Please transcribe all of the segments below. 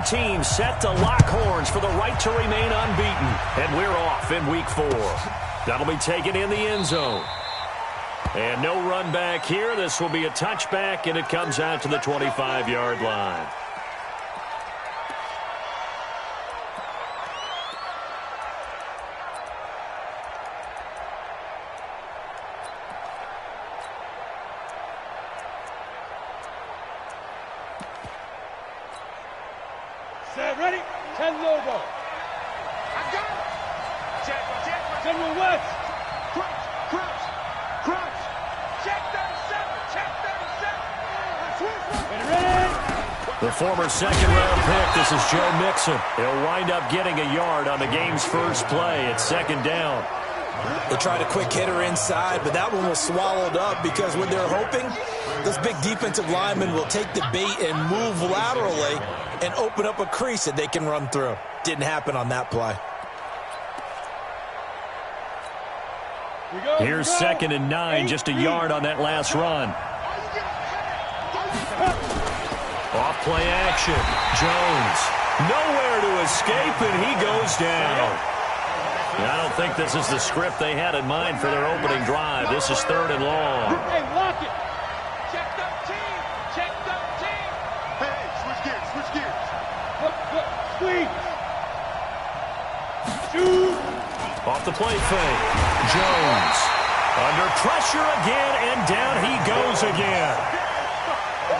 teams set to lock horns for the right to remain unbeaten. And we're off in week 4. That'll be taken in the end zone. And no run back here. This will be a touchback, and it comes out to the 25-yard line. Set, ready? 10 logo. I got it. Check. General West. Crouch. Check 37. Check 37. Ready? The former second-round pick, this is Joe Mixon. He'll wind up getting a yard on the game's first play. It's second down. They tried a quick hitter inside, but that one was swallowed up because what they're hoping, those big defensive linemen will take the bait and move laterally and open up a crease that they can run through. Didn't happen on that play. Here's 2nd and 9, just a yard on that last run. Off play action. Jones, nowhere to escape, and he goes down. I don't think this is the script they had in mind for their opening drive. This is 3rd and long. Hey, lock it. Check 13. Check 13. Hey, switch gears. Look, squeeze. Shoot. Off the play fake. Jones under pressure again, and down he goes again.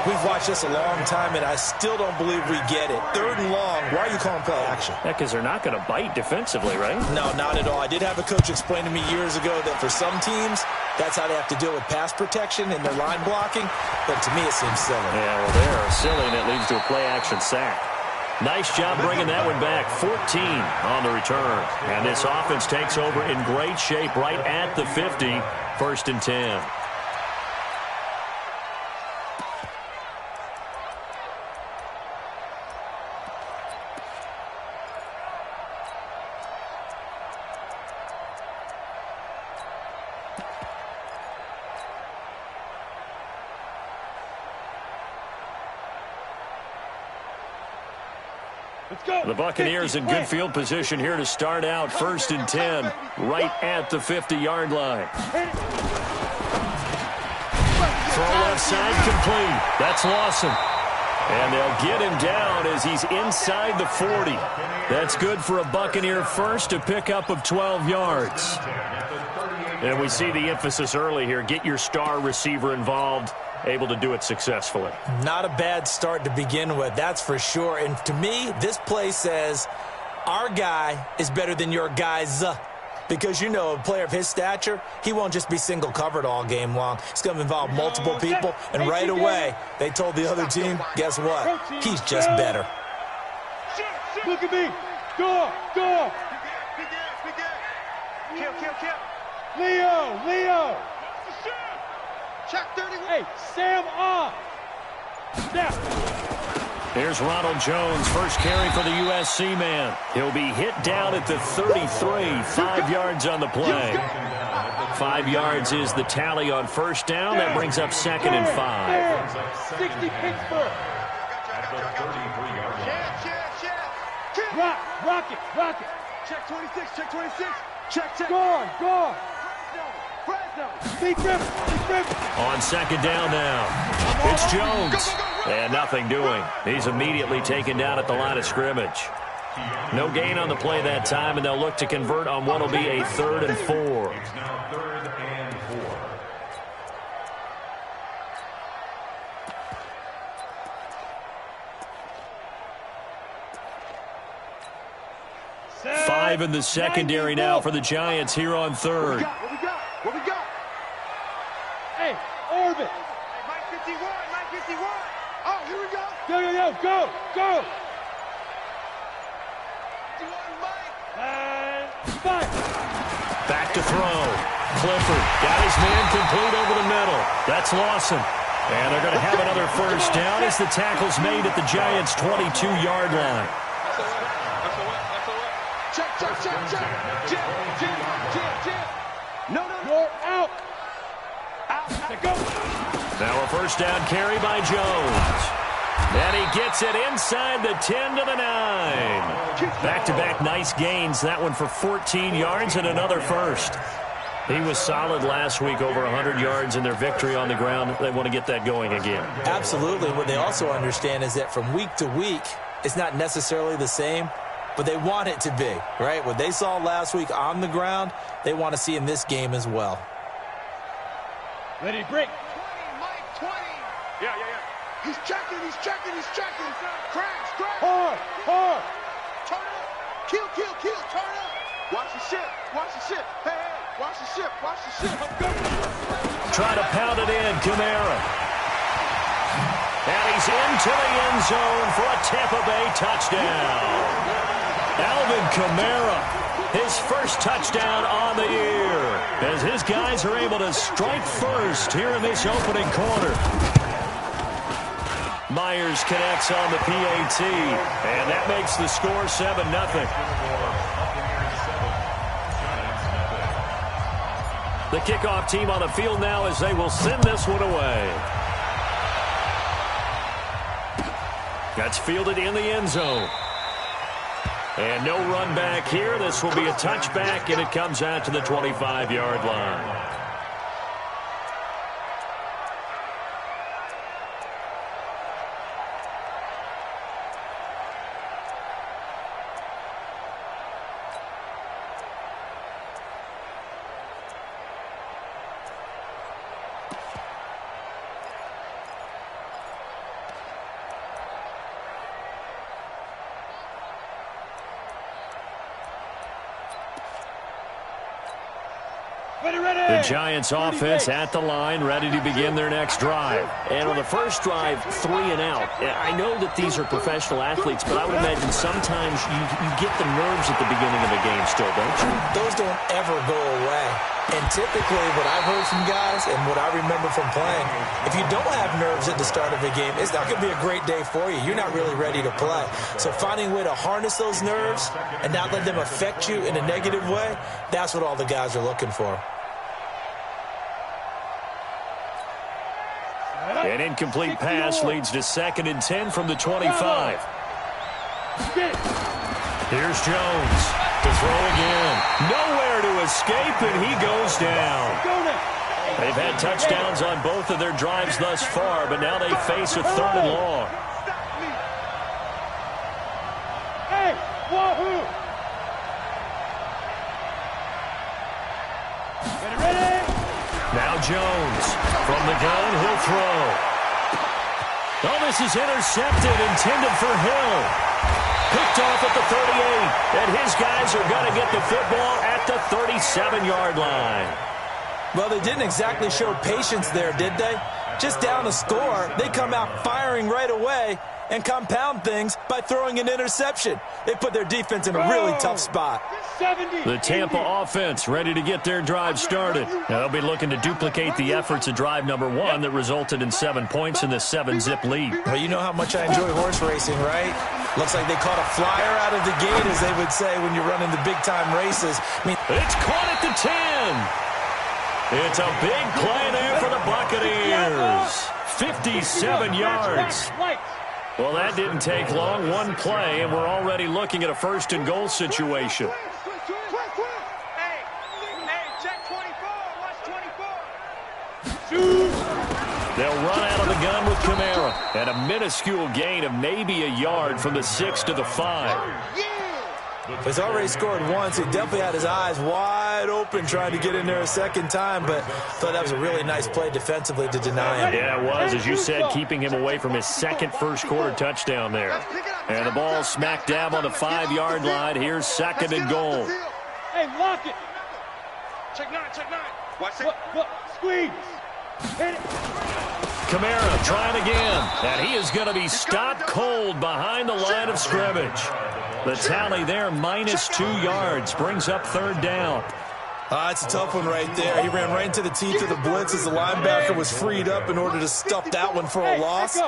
We've watched this a long time, and I still don't believe we get it. 3rd and long. Why are you calling play action? Yeah, because they're not going to bite defensively, right? No, not at all. I did have a coach explain to me years ago that for some teams, that's how they have to deal with pass protection and their line blocking. But to me, it seems silly. Yeah, well, they are silly, and it leads to a play-action sack. Nice job bringing that one back. 14 on the return. And this offense takes over in great shape right at the 50. 1st and 10. The Buccaneers in good field position here to start out. 1st and 10, right at the 50-yard line. Throw left side complete. That's Lawson. And they'll get him down as he's inside the 40. That's good for a Buccaneer first, a pickup of 12 yards. And we see the emphasis early here. Get your star receiver involved. Able to do it successfully. Not a bad start to begin with, that's for sure. And to me, this play says our guy is better than your guys. Because, you know, a player of his stature, he won't just be single covered all game long. It's going to involve multiple people. And right away, they told the other team, guess what? He's just better. Look at me. Go. Kill. Leo. Check 31. Hey, Sam off. Snap. Here's Ronald Jones, first carry for the USC man. He'll be hit down at the 33, 5 yards on the play. 5 yards is the tally on first down. That brings up 2nd and 5. 60 Pittsburgh. Rock it. Check 26. Check. Go. On 2nd down now, it's Jones. And nothing doing. He's immediately taken down at the line of scrimmage. No gain on the play that time, and they'll look to convert on what will be a 3rd and 4. Five in the secondary now for the Giants here on 3rd. What we got? Hey, Orbit. Hey, Mike 51. Oh, here we go. Go. 51, Mike. And 5. Back to throw. Clifford got his man complete over the middle. That's Lawson. And they're going to have another first down as the tackle's made at the Giants' 22-yard line. Check. No. You're out. Go. Now a first down carry by Jones. And he gets it inside the 10 to the 9. Back-to-back nice gains. That one for 14 yards and another first. He was solid last week, over 100 yards in their victory on the ground. They want to get that going again. Absolutely. What they also understand is that from week to week, it's not necessarily the same, but they want it to be, right? What they saw last week on the ground, they want to see in this game as well. Ready, break. 20, Mike, 20. Yeah. He's checking. Crash. Hard. Turn up. Kill. Turn up. Watch the ship. Hey. Watch the ship. Try to pound it in, Kamara. And he's into the end zone for a Tampa Bay touchdown. Alvin Kamara, his first touchdown on the year, as his guys are able to strike first here in this opening quarter. Myers connects on the PAT, and that makes the score 7-0. The kickoff team on the field now as they will send this one away. That's fielded in the end zone. And no run back here. This will be a touchback, and it comes out to the 25-yard line. The Giants offense at the line, ready to begin their next drive. And on the first drive, 3 and out. I know that these are professional athletes, but I would imagine sometimes you get the nerves at the beginning of a game still, don't you? Those don't ever go away. And typically what I've heard from guys and what I remember from playing, if you don't have nerves at the start of a game, it's not going to be a great day for you. You're not really ready to play. So finding a way to harness those nerves and not let them affect you in a negative way, that's what all the guys are looking for. An incomplete pass leads to 2nd and 10 from the 25. Here's Jones to throw again. Nowhere to escape, and he goes down. They've had touchdowns on both of their drives thus far, but now they face a 3rd and long. Hey, wahoo! Ready? Now Jones from the gun, he'll throw. Oh, this is intercepted, intended for Hill. Picked off at the 38, and his guys are going to get the football at the 37-yard line. Well, they didn't exactly show patience there, did they? Just down a score, they come out firing right away and compound things by throwing an interception. They put their defense in a really tough spot. The Tampa offense ready to get their drive started. Now they'll be looking to duplicate the efforts of drive number 1 that resulted in 7 points in the 7-zip lead. Well, you know how much I enjoy horse racing, right? Looks like they caught a flyer out of the gate, as they would say when you're running the big-time races. It's caught at the 10. It's a big play there for the Buccaneers. 57 yards. Well, that didn't take long. One play, and we're already looking at a 1st and goal situation. Hey, check 24. Watch 24. They'll run out of the gun with Kamara. And a minuscule gain of maybe a yard from the 6 to the 5. He's already scored once. He definitely had his eyes wide open trying to get in there a second time, but I thought that was a really nice play defensively to deny him. Yeah, it was, as you said, keeping him away from his second first-quarter touchdown there. And the ball smack dab on the 5-yard line. Here's 2nd and goal. Hey, lock it. Check 9. Watch it. Squeeze. Hit it. Kamara trying again. And he is going to be stopped cold behind the line of scrimmage. The tally there, -2 yards, brings up 3rd down. It's a tough one right there. He ran right into the teeth of the blitz as the linebacker was freed up in order to stuff that one for a loss.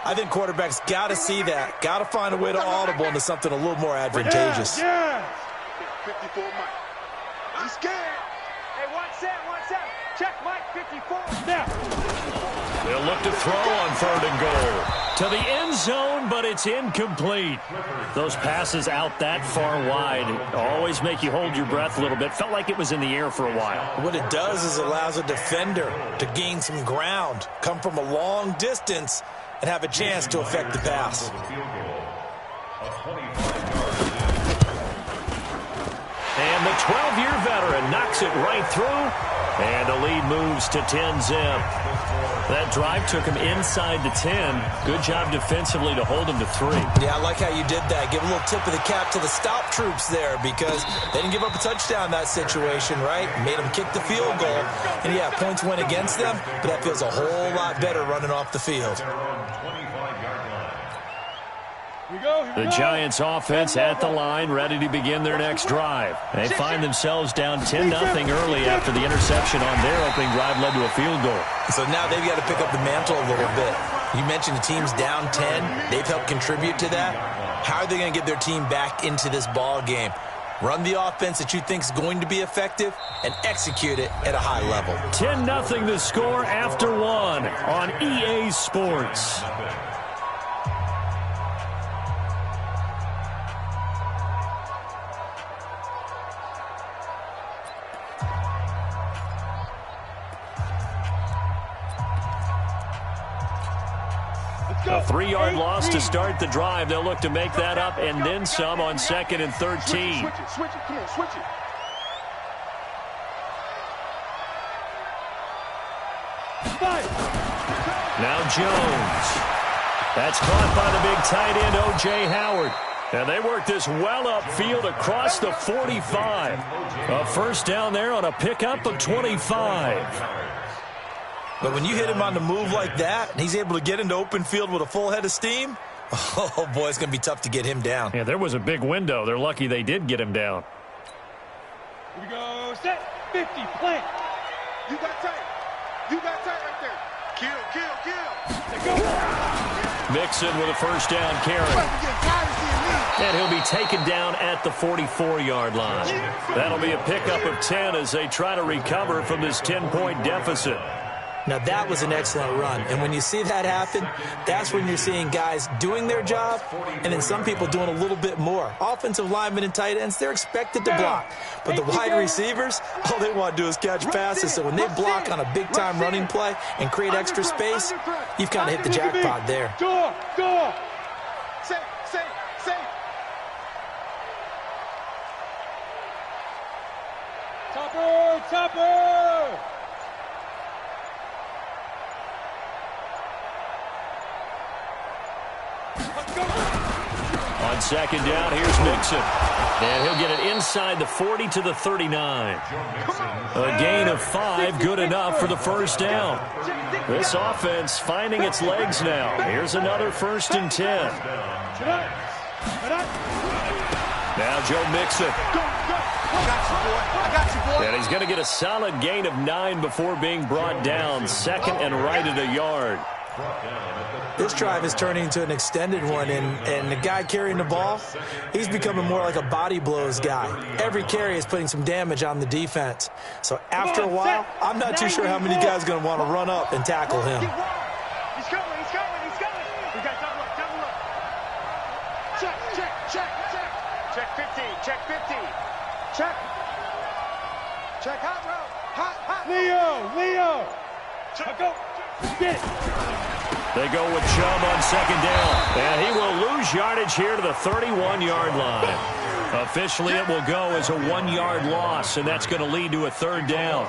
I think quarterbacks got to see that. Got to find a way to audible into something a little more advantageous. 54 Mike. He's scared. Hey, 1-7. Check. Mike 54. Now. They'll look to throw on 3rd and goal. To the end zone, but it's incomplete. Those passes out that far wide always make you hold your breath a little bit. Felt like it was in the air for a while. What it does is allows a defender to gain some ground, come from a long distance, and have a chance to affect the pass. And the 12-year veteran knocks it right through, and the lead moves to 10-zip. That drive took him inside the 10. Good job defensively to hold him to 3. Yeah, I like how you did that. Give a little tip of the cap to the stop troops there because they didn't give up a touchdown in that situation, right? Made them kick the field goal. And, yeah, points went against them, but that feels a whole lot better running off the field. The Giants offense at the line, ready to begin their next drive. They find themselves down 10-0 early after the interception on their opening drive led to a field goal. So now they've got to pick up the mantle a little bit. You mentioned the team's down 10. They've helped contribute to that. How are they going to get their team back into this ball game? Run the offense that you think is going to be effective and execute it at a high level. 10-0 the score after 1 on EA Sports. A 3-yard loss to start the drive. They'll look to make that up and then some on 2nd and 13. Switch it. Come on, switch it. Now Jones. That's caught by the big tight end, O.J. Howard. And they work this well upfield across the 45. A first down there on a pickup of 25. But when you hit him on the move like that, and he's able to get into open field with a full head of steam, oh, boy, it's going to be tough to get him down. Yeah, there was a big window. They're lucky they did get him down. Here we go. Set. 50. Plant. You got tight. You got tight right there. Kill. Let go. Mixon with a first down carry. And he'll be taken down at the 44-yard line. That'll be a pickup of 10 as they try to recover from this 10-point deficit. Now, that was an excellent run. And when you see that happen, that's when you're seeing guys doing their job and then some people doing a little bit more. Offensive linemen and tight ends, they're expected to block. But the wide receivers, all they want to do is catch passes. So when they block on a big-time running play and create extra space, you've kind of hit the jackpot there. Door. Safe. Topper. On 2nd down, here's Mixon. And he'll get it inside the 40 to the 39. A gain of 5, good enough for the first down. This offense finding its legs now. Here's another 1st and 10. Now Joe Mixon. I got you, boy. And he's going to get a solid gain of 9 before being brought down. 2nd and right at a yard. This drive is turning into an extended one, and the guy carrying the ball, he's becoming more like a body blows guy. Every carry is putting some damage on the defense. So after a while, I'm not too sure how many guys are going to want to run up and tackle him. He's coming. We got double up. Check. Check 50. Check hot route. Hot. Leo. Go. Get it. They go with Chubb on 2nd down. And he will lose yardage here to the 31-yard line. Officially, it will go as a 1-yard loss, and that's going to lead to a 3rd down.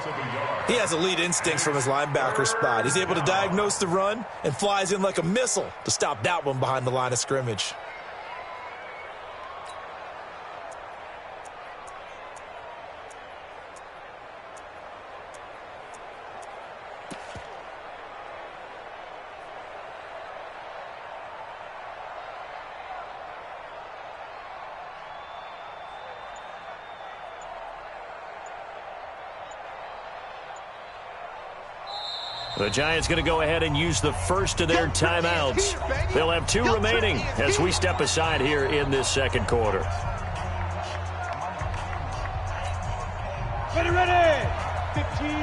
He has elite instincts from his linebacker spot. He's able to diagnose the run and flies in like a missile to stop that one behind the line of scrimmage. The Giants going to go ahead and use the first of their timeouts. They'll have 2 remaining as we step aside here in this 2nd quarter. Ready. 15, 20.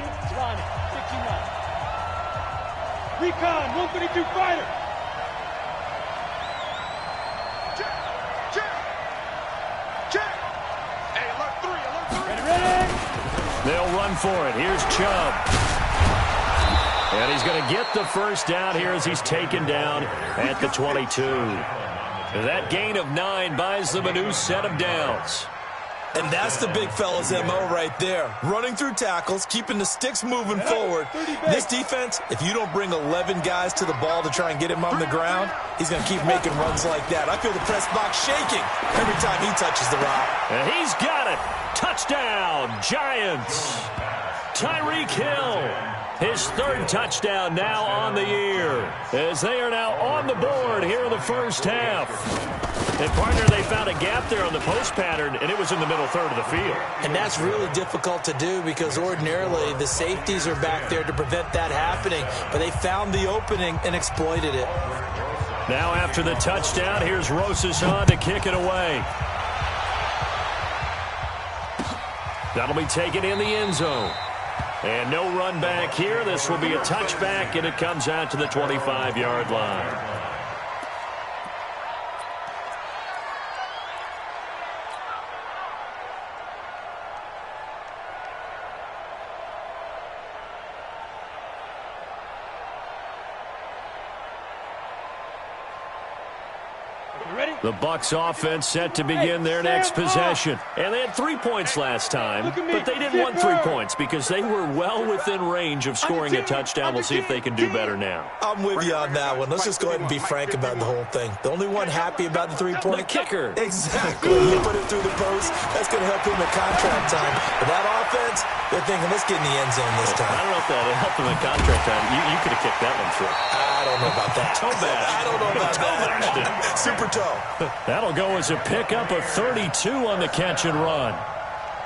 Recon, 132 fighter. Check. Hey, alert 3. Ready? They'll run for it. Here's Chubb. And he's going to get the first down here as he's taken down at the 22. That gain of 9 buys them a new set of downs. And that's the big fella's MO right there. Running through tackles, keeping the sticks moving forward. This defense, if you don't bring 11 guys to the ball to try and get him on the ground, he's going to keep making runs like that. I feel the press box shaking every time he touches the rock. And he's got it. Touchdown, Giants. Tyreek Hill, his 3rd touchdown now on the year, as they are now on the board here in the first half. And, partner, they found a gap there on the post pattern, and it was in the middle third of the field. And that's really difficult to do because ordinarily the safeties are back there to prevent that happening. But they found the opening and exploited it. Now after the touchdown, here's Rosas to kick it away. That'll be taken in the end zone. And no run back here. This will be a touchback, and it comes out to the 25-yard line. The Bucs offense set to begin their next possession. And they had 3 points last time, but they didn't want 3 points because they were well within range of scoring a touchdown. We'll see if they can do better now. I'm with you on that one. Let's just go ahead and be frank about the whole thing. The only one happy about the 3-point? The kicker. Exactly. You put it through the post. That's going to help him at contract time. But that offense, they're thinking, let's get in the end zone this time. I don't know if that helped him at contract time. You could have kicked that one through. I don't know about that. Toe bash. I don't know about that. Super toe. That'll go as a pickup of 32 on the catch and run.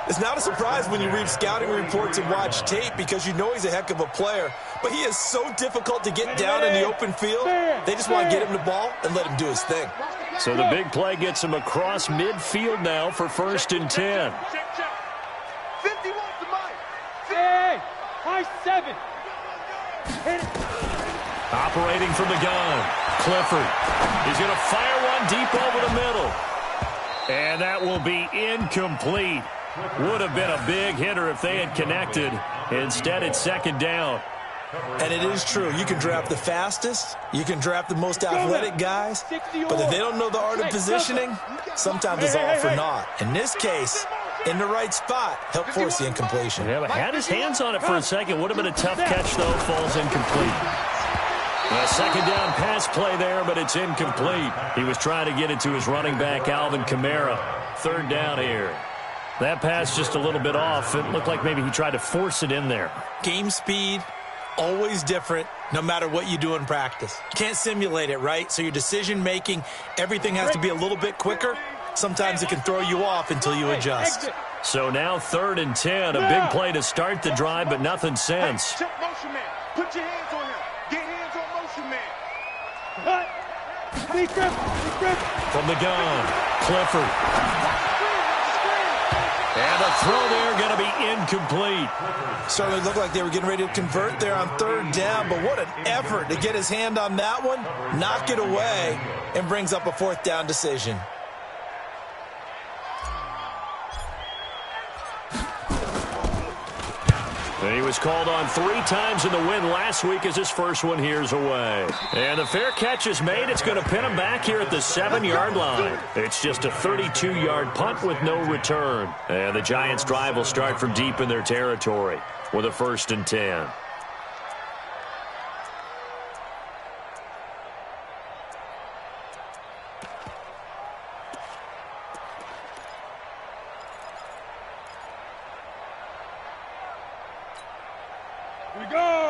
It's not a surprise when you read scouting reports and watch tape because you know he's a heck of a player. But he is so difficult to get down in the open field. They just want to get him the ball and let him do his thing. So the big play gets him across midfield now for 1st and 10. 50 wants the mic. Hey, high 7. Hit it. Operating from the gun, Clifford. He's going to fire one deep over the middle. And that will be incomplete. Would have been a big hitter if they had connected. Instead, it's 2nd down. And it is true. You can draft the fastest. You can draft the most athletic guys. But if they don't know the art of positioning, sometimes it's all for naught. In this case, in the right spot, help force the incompletion. Yeah, but had his hands on it for a second. Would have been a tough catch, though. Falls incomplete. A 2nd down pass play there, but it's incomplete. He was trying to get it to his running back, Alvin Kamara. 3rd down here. That pass just a little bit off. It looked like maybe he tried to force it in there. Game speed, always different, no matter what you do in practice. You can't simulate it, right? So your decision-making, everything has to be a little bit quicker. Sometimes it can throw you off until you adjust. So now 3rd and 10. A big play to start the drive, but nothing since. Check motion man. Put your hands on him. Get hands on motion man. From the gun, Clifford. And the throw there going to be incomplete. Certainly looked like they were getting ready to convert there on 3rd down, but what an effort to get his hand on that one, knock it away, and brings up a 4th down decision. And he was called on 3 times in the win last week as his first one here's away. And the fair catch is made. It's going to pin him back here at the 7-yard line. It's just a 32-yard punt with no return. And the Giants' drive will start from deep in their territory with a 1st and 10.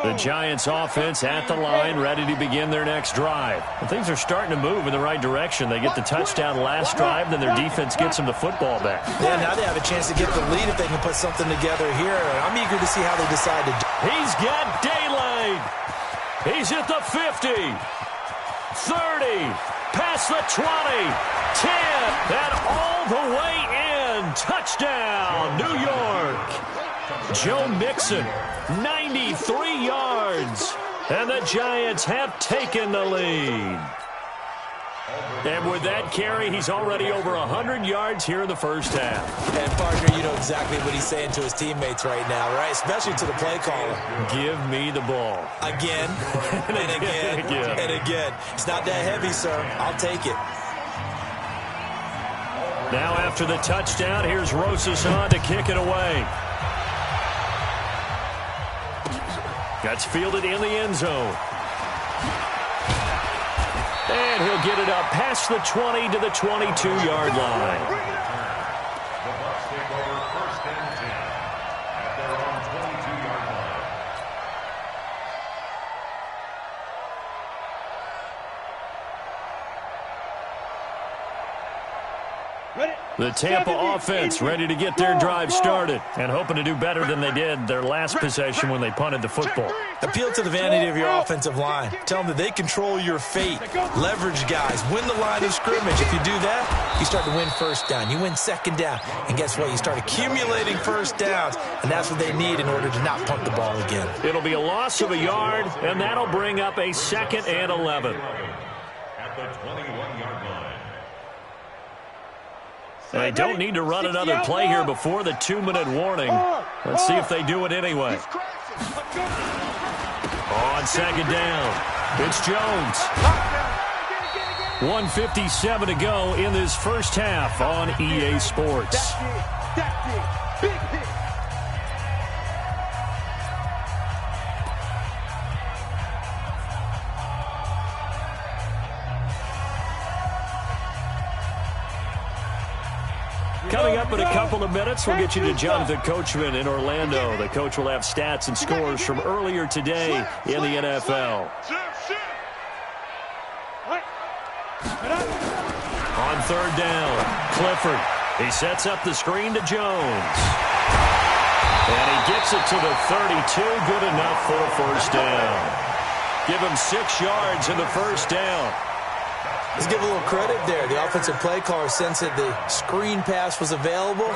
The Giants offense at the line, ready to begin their next drive. Well, things are starting to move in the right direction. They get the touchdown last drive, then their defense gets them the football back. Yeah, now they have a chance to get the lead if they can put something together here. I'm eager to see how they decide to do. He's got daylight. He's at the 50, 30, past the 20, 10, and all the way in. Touchdown, New York. Joe Mixon, 93 yards. And the Giants have taken the lead. And with that carry, he's already over 100 yards here in the first half. And, partner, you know exactly what he's saying to his teammates right now, right? Especially to the play caller. Give me the ball. Again, and again, and again. It's not that heavy, sir. I'll take it. Now after the touchdown, here's Rosas on to kick it away. That's fielded in the end zone. And he'll get it up past the 20 to the 22-yard line. The Bucs take over first and 10 at their own 22-yard line. Ready? The Tampa offense ready to get their drive started and hoping to do better than they did their last possession when they punted the football. Appeal to the vanity of your offensive line. Tell them that they control your fate. Leverage guys. Win the line of scrimmage. If you do that, you start to win first down. You win second down. And guess what? You start accumulating first downs. And that's what they need in order to not punt the ball again. It'll be a loss of a yard, and that'll bring up a 2nd and 11. At the 21-yard line. They don't need to run another play here before the 2-minute warning. Let's see if they do it anyway. On 2nd down, it's Jones. 1:57 to go in this first half on EA Sports. Big hit. Coming up in a couple of minutes, we'll get you to Jonathan Coachman in Orlando. The coach will have stats and scores from earlier today in the NFL. On 3rd down, Clifford. He sets up the screen to Jones. And he gets it to the 32. Good enough for a first down. Give him 6 yards in the first down. Let's give a little credit there. The offensive play caller sensed that the screen pass was available.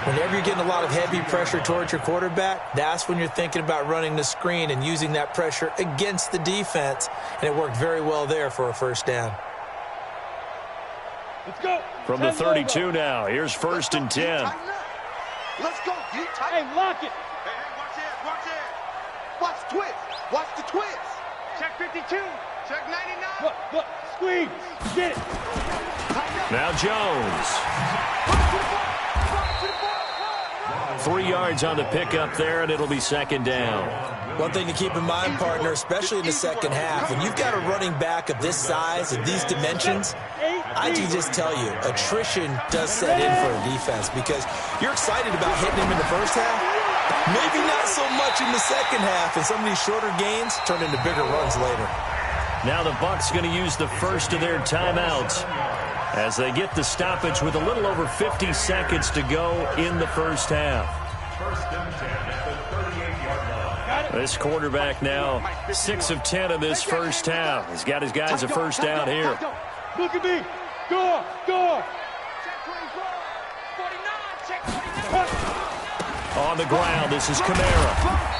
Whenever you're getting a lot of heavy pressure towards your quarterback, that's when you're thinking about running the screen and using that pressure against the defense. And it worked very well there for a first down. Let's go. From the 32 now, here's 1st and 10. Let's go. You tight. Hey, lock it. Hey, watch it. Watch it. Watch twist. Watch the twist. Check 52. Check 99. Look. Squeeze. Get it. Now Jones. 3 yards on the pickup there, and it'll be 2nd down. One thing to keep in mind, partner, especially in the second half, when you've got a running back of this size, of these dimensions, I can just tell you, attrition does set in for a defense because you're excited about hitting him in the first half. Maybe not so much in the second half, and some of these shorter gains turn into bigger runs later. Now the Bucs going to use the first of their timeouts as they get the stoppage with a little over 50 seconds to go in the first half. 1st and 10 at the 38-yard line. This quarterback now 6 of 10 in this first half. He's got his guys a first down here. Look at me. Go. On the ground, this is Kamara.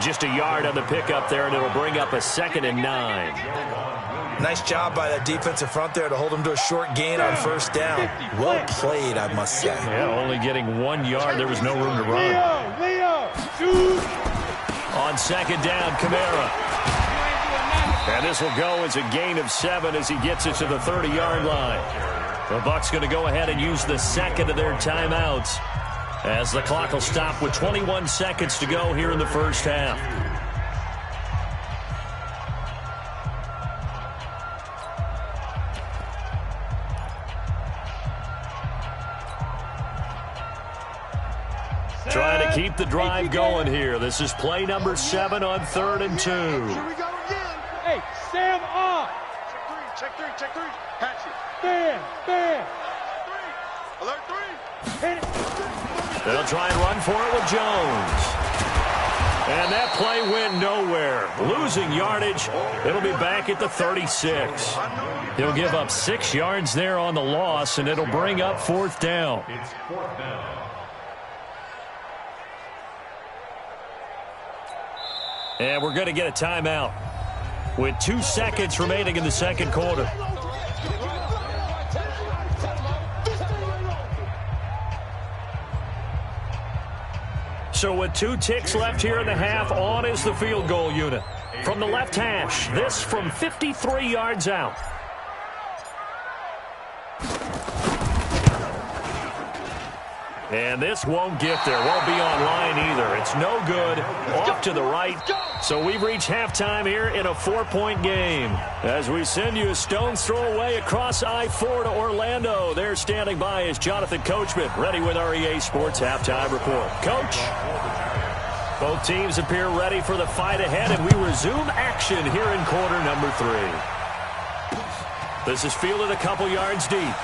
Just a yard on the pickup there, and it'll bring up a 2nd and 9. Nice job by that defensive front there to hold him to a short gain on first down. Well played, I must say. Yeah, only getting 1 yard. There was no room to run. Leo, shoot. On 2nd down, Kamara. And this will go as a gain of 7 as he gets it to the 30-yard line. The Bucs going to go ahead and use the 2nd of their timeouts as the clock will stop with 21 seconds to go here in the first half. Trying to keep the drive going here. This is play number 7 on 3rd and 2. Here we go again. Hey, Sam on. Check three. Hatch it. Bam. Alert 3. Hit it. They'll try and run for it with Jones. And that play went nowhere. Losing yardage. It'll be back at the 36. He'll give up 6 yards there on the loss, and it'll bring up 4th down. It's 4th down. And we're going to get a timeout with 2 seconds remaining in the second quarter. So with 2 ticks left here in the half, on is the field goal unit. From the left hash, this from 53 yards out. And this won't get there. Won't be online either. It's no good. Off to the right. So we've reached halftime here in a 4-point game. As we send you a stone's throw away across I-4 to Orlando. There standing by is Jonathan Coachman, ready with our EA Sports Halftime Report. Coach. Both teams appear ready for the fight ahead, and we resume action here in quarter number 3. This is fielded a couple yards deep.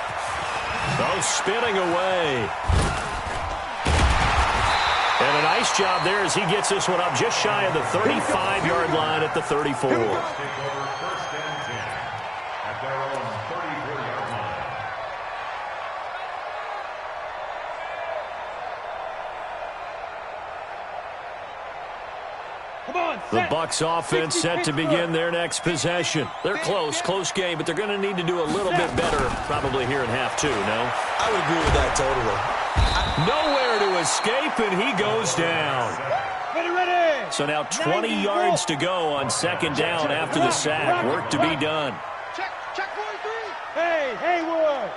Both spinning away. And a nice job there as he gets this one up just shy of the 35-yard line at the 34. The Bucs offense set to begin their next possession. They're close game, but they're going to need to do a little bit better probably here in half 2, no? I would agree with that totally. Nowhere to escape, and he goes down. Ready. So now 20 yards to go on second down after the sack. Work to be done. Check 43. Hey, Haywood.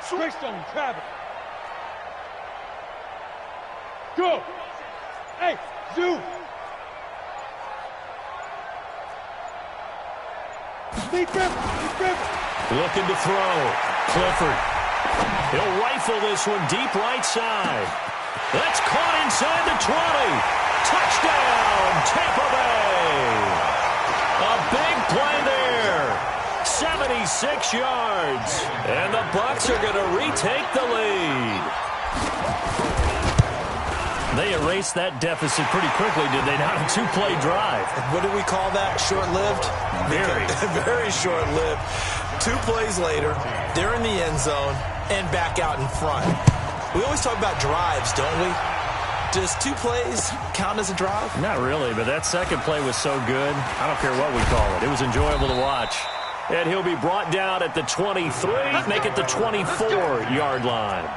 Switch on Travis. Go. Hey, Zoo. Deep grip. Looking to throw. Clifford. He'll rifle this one deep right side. That's caught inside the 20. Touchdown, Tampa Bay. A big play there. 76 yards. And the Bucs are going to retake the lead. They erased that deficit pretty quickly, did they not? A 2-play drive. What do we call that? Short-lived? Very. Very short-lived. 2 plays later, they're in the end zone and back out in front. We always talk about drives, don't we? Does 2 plays count as a drive? Not really, but that second play was so good. I don't care what we call it. It was enjoyable to watch. And he'll be brought down at the 23, make it the 24-yard line.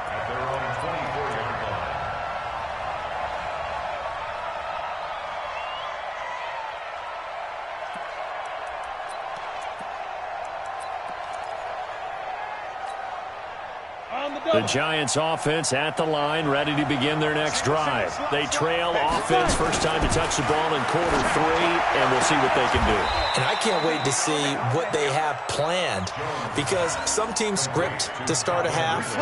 The Giants offense at the line, ready to begin their next drive. They trail offense, first time to touch the ball in quarter 3, and we'll see what they can do. And I can't wait to see what they have planned, because some teams script to start a half.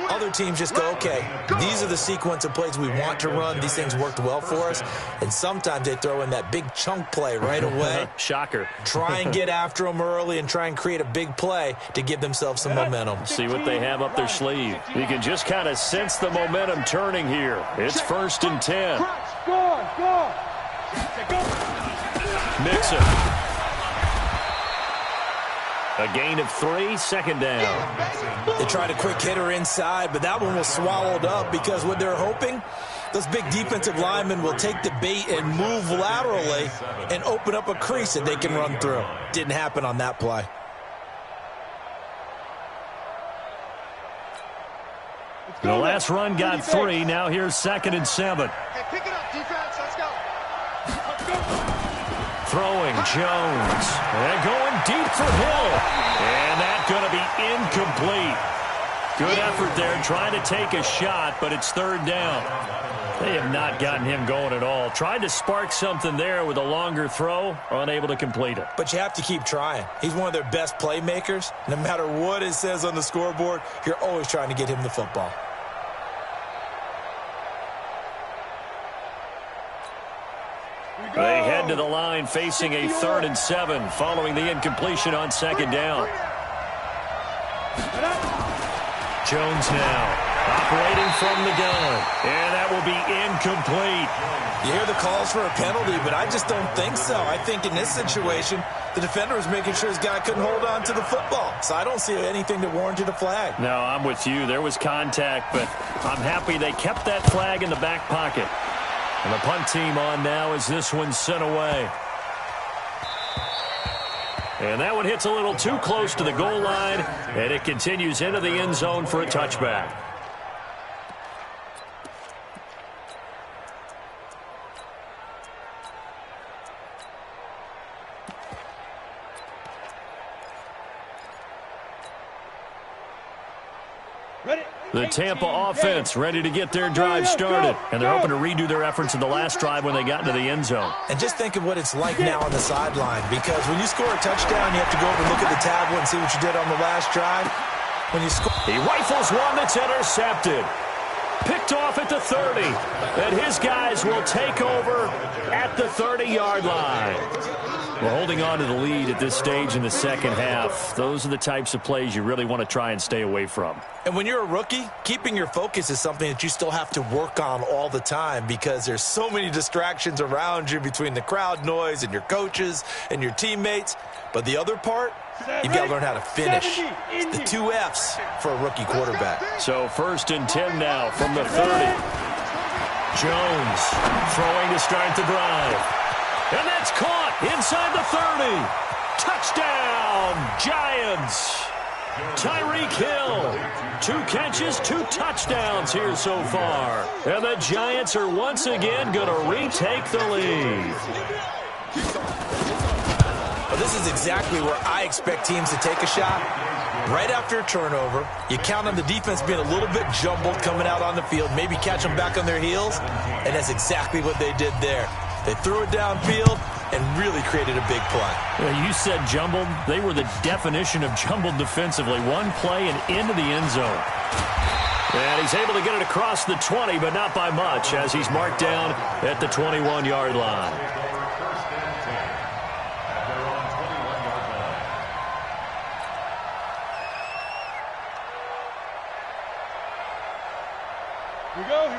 Other teams just go, okay, these are the sequence of plays we want to run. These things worked well for us. And sometimes they throw in that big chunk play right away. Shocker. Try and get after them early and try and create a big play to give themselves some momentum. See what they have up their sleeve. You can just kind of sense the momentum turning here. It's 1st and 10. Go. Mixon. A gain of 3, second down. They tried a quick hitter inside, but that one was swallowed up because what they're hoping, those big defensive linemen will take the bait and move laterally and open up a crease that they can run through. Didn't happen on that play. The last run got 3. Now here's 2nd and 7. Hey, pick it up, defense. Let's go. Throwing Jones. And going deep for Hill. And that's going to be incomplete. Good effort there trying to take a shot, but it's 3rd down. They have not gotten him going at all. Tried to spark something there with a longer throw, unable to complete it. But you have to keep trying. He's one of their best playmakers. No matter what it says on the scoreboard, you're always trying to get him the football. They head to the line facing a 3rd and 7 following the incompletion on 2nd down. Jones now. Operating from the gun. And that will be incomplete. You hear the calls for a penalty, but I just don't think so. I think in this situation, the defender was making sure his guy couldn't hold on to the football. So I don't see anything that warranted a flag. No, I'm with you. There was contact, but I'm happy they kept that flag in the back pocket. And the punt team on now as this one's sent away. And that one hits a little too close to the goal line, and it continues into the end zone for a touchback. The Tampa offense ready to get their drive started. And they're hoping to redo their efforts in the last drive when they got into the end zone. And just think of what it's like now on the sideline. Because when you score a touchdown, you have to go over and look at the tablet and see what you did on the last drive. When you score, he rifles one that's intercepted. Picked off at the 30. And his guys will take over at the 30-yard line. Well, holding on to the lead at this stage in the second half, those are the types of plays you really want to try and stay away from. And when you're a rookie, keeping your focus is something that you still have to work on all the time because there's so many distractions around you between the crowd noise and your coaches and your teammates. But the other part, you've got to learn how to finish. It's the 2 F's for a rookie quarterback. So 1st and 10 now from the 30. Jones throwing to start the drive. And that's caught inside the 30. Touchdown, Giants. Tyreek Hill, 2 catches, 2 touchdowns here so far. And the Giants are once again going to retake the lead. Well, this is exactly where I expect teams to take a shot. Right after a turnover, you count on the defense being a little bit jumbled coming out on the field, maybe catch them back on their heels, and that's exactly what they did there. They threw it downfield and really created a big play. Well, you said jumbled. They were the definition of jumbled defensively. One play and into the end zone. And he's able to get it across the 20, but not by much, as he's marked down at the 21-yard line.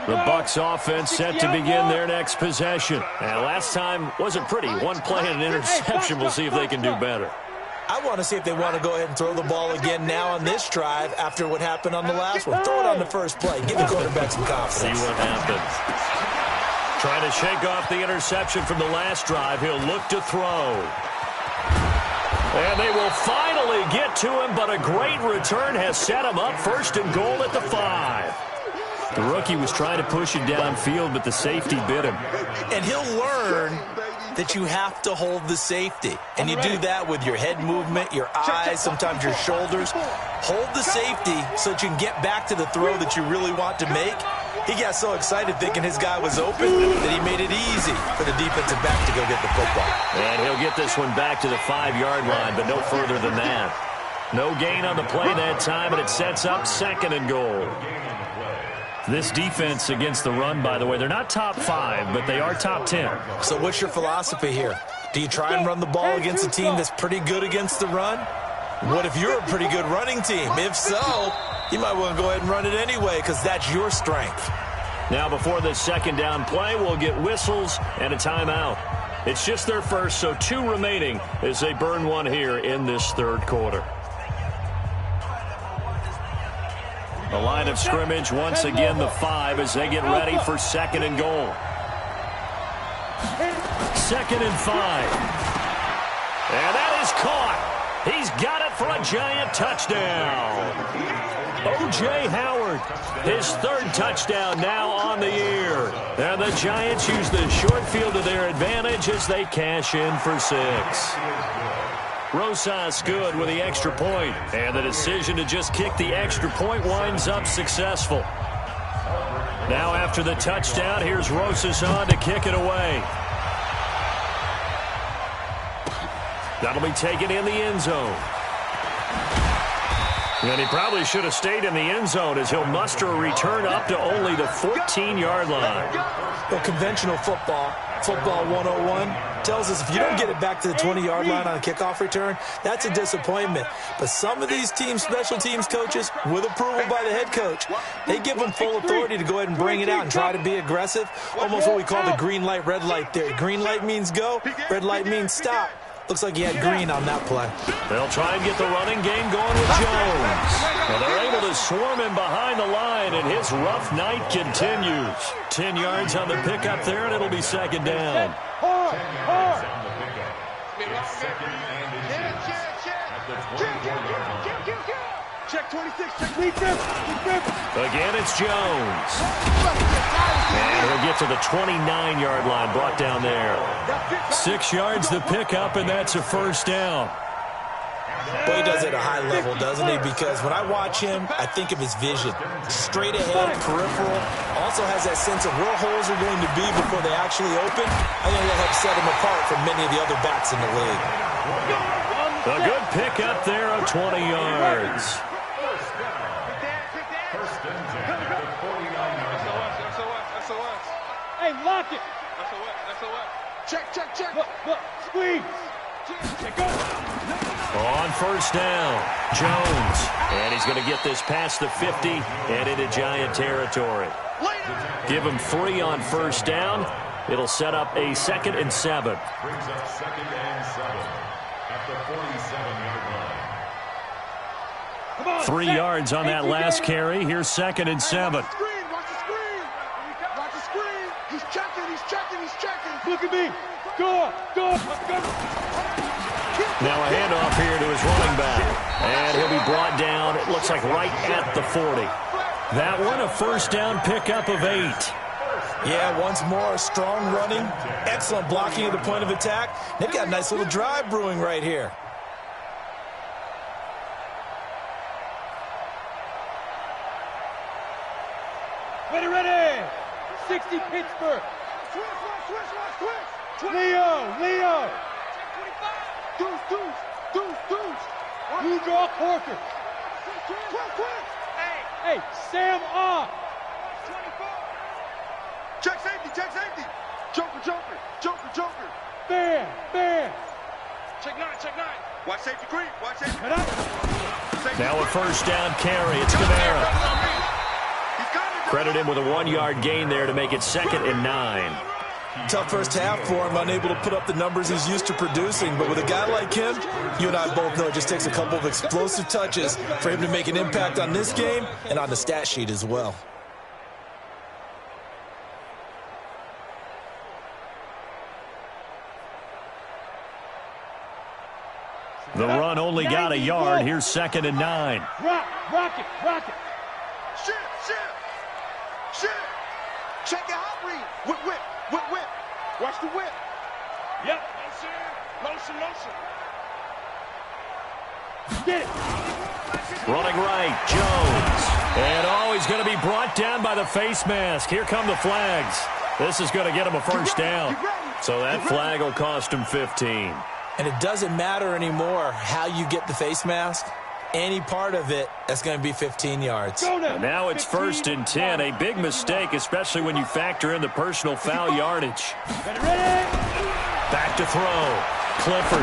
The Bucs offense set to begin their next possession. And last time wasn't pretty. One play and an interception. We'll see if they can do better. I want to see if they want to go ahead and throw the ball again now on this drive after what happened on the last one. Throw it on the first play. Give the quarterback some confidence. See what happens. Trying to shake off the interception from the last drive. He'll look to throw. And they will finally get to him, but a great return has set him up 1st and goal at the 5. The rookie was trying to push it downfield, but the safety bit him. And he'll learn that you have to hold the safety. And you do that with your head movement, your eyes, sometimes your shoulders. Hold the safety so that you can get back to the throw that you really want to make. He got so excited thinking his guy was open that he made it easy for the defensive back to go get the football. And he'll get this one back to the 5-yard line, but no further than that. No gain on the play that time, and it sets up 2nd and goal. This defense against the run, by the way, they're not top 5, but they are top 10. So what's your philosophy here? Do you try and run the ball against a team that's pretty good against the run? What if you're a pretty good running team? If so, you might want to go ahead and run it anyway because that's your strength. Now before the 2nd down play, we'll get whistles and a timeout. It's just their first, so 2 remaining as they burn one here in this 3rd quarter. The line of scrimmage, once again, the 5 as they get ready for 2nd and goal. 2nd and 5. And that is caught. He's got it for a Giant touchdown. O.J. Howard, his 3rd touchdown now on the year. And the Giants use the short field to their advantage as they cash in for 6. Rosas good with the extra point, and the decision to just kick the extra point winds up successful. Now after the touchdown, here's Rosas on to kick it away. That'll be taken in the end zone. And he probably should have stayed in the end zone as he'll muster a return up to only the 14-yard line. Well, conventional football 101, tells us if you don't get it back to the 20-yard line on a kickoff return, that's a disappointment. But some of these teams, special teams coaches, with approval by the head coach, they give them full authority to go ahead and bring it out and try to be aggressive, almost what we call the green light, red light theory. Green light means go, red light means stop. Looks like he had green on that play. They'll try and get the running game going with Jones. And they're able to swarm him behind the line, and his rough night continues. 10 yards on the pickup there, and it'll be second down. Check 26, check 26. Again, it's Jones. And he'll get to the 29-yard line, brought down there. 6 yards the pickup, and that's a first down. Boy, he does it at a high level, doesn't he? Because when I watch him, I think of his vision. Straight ahead, peripheral. Also has that sense of where holes are going to be before they actually open. I think that'll help set him apart from many of the other backs in the league. A good pickup there of 20 yards. Hey, lock it. Check. Look, squeeze. On first down, Jones. And he's going to get this past the 50 and into Giant territory. Give him 3 on first down. It'll set up a 2nd and 7. Brings up 2nd and 7 at the 47-yard line. 3 yards on that last carry. Here's 2nd and 7. Watch the screen. He's checking. Look at me. Go. Now a handoff here to his running back. And he'll be brought down, it looks like right at the 40. That one, a first down pickup of 8. Yeah, once more, strong running, excellent blocking at the point of attack. They've got a nice little drive brewing right here. Ready. 60 Pittsburgh. Switch. Leo. Deuce. You draw Corker. Hey, Sam off. 24. Check safety. Joker. Bam. Check 9. Watch safety green. Now a first down carry. It's Kamara. Credit him with a 1-yard gain there to make it 2nd and 9. Tough first half for him, unable to put up the numbers he's used to producing. But with a guy like him, you and I both know it just takes a couple of explosive touches for him to make an impact on this game and on the stat sheet as well. The run only got a yard. Here's 2nd and 9. Rock it. Shit. Check your hot read. Whip. Watch the whip. Yep. Motion. Get it. Running right, Jones. And he's going to be brought down by the face mask. Here come the flags. This is going to get him a first down. So that flag will cost him 15. And it doesn't matter anymore how you get the face mask. Any part of it, that's going to be 15 yards. And now it's 1st and 10. A big mistake, especially when you factor in the personal foul yardage. Ready. Back to throw. Clifford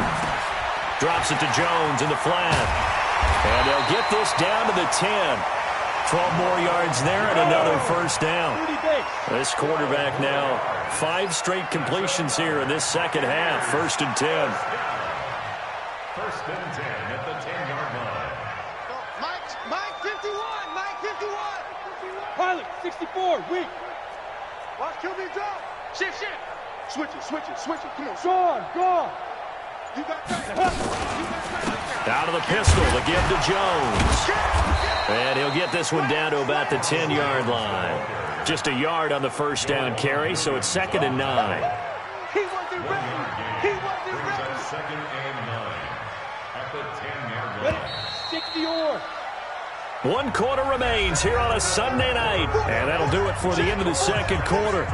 drops it to Jones in the flat. And they'll get this down to the 10. 12 more yards there and another first down. This quarterback now 5 straight completions here in this second half. 1st and 10. 1st and 10 at the 10-yard line. Mike 51. Pilot 64. Weak. Watch QB drop. Shift. Switch it. Come on. Gone. You got that. Out of the pistol, the give to Jones. And he'll get this one down to about the 10-yard line. Just a yard on the first down carry, so it's 2nd and 9. He wasn't ready. Brings up 2nd and 9 at the 10-yard line. 60 or. 1 quarter remains here on a Sunday night. And that'll do it for the end of the second quarter.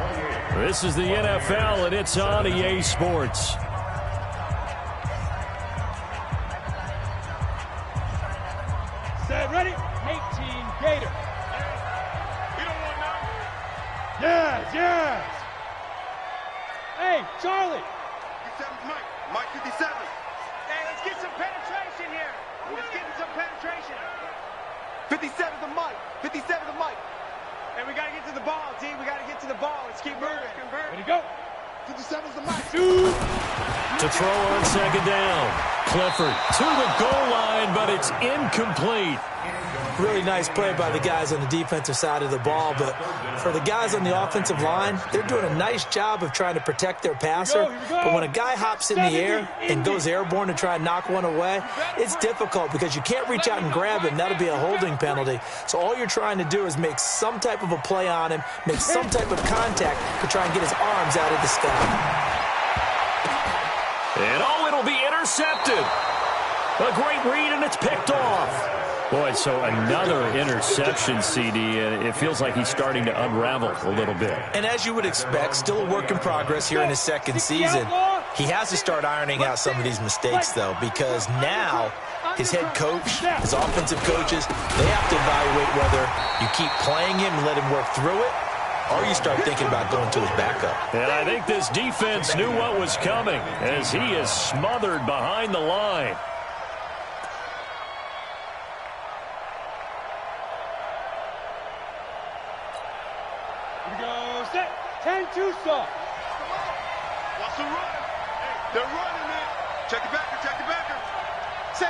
This is the NFL, and it's on EA Sports. Set, ready? 18 Gator. We don't want none. Yes, yes. Hey, Charlie. 57's Mike. Mike 57. Hey, let's get some penetration here. Let's get some penetration. 57's the Mike. 57's the Mike. And we got to get to the ball, D. We got to get to the ball. Let's keep moving. Ready, go. 57's the Mike. Shoot. To throw on second down. Clifford to the goal line, but it's incomplete. Really nice play by the guys on the defensive side of the ball, but for the guys on the offensive line, they're doing a nice job of trying to protect their passer. But when a guy hops in the air and goes airborne to try and knock one away, it's difficult because you can't reach out and grab him. That'll be a holding penalty. So all you're trying to do is make some type of a play on him, make some type of contact to try and get his arms out of the sky. And it'll be intercepted. A great read, and it's picked off. Boy, so another interception, CD, and it feels like he's starting to unravel a little bit. And as you would expect, still a work in progress here in his second season. He has to start ironing out some of these mistakes, though, because now his head coach, his offensive coaches, they have to evaluate whether you keep playing him and let him work through it, or you start thinking about going to his backup. And I think this defense knew what was coming as he is smothered behind the line. Here we go. Set. 10-2 stop. Watch the run. They're running it. Check the backer. Check the backer. Say.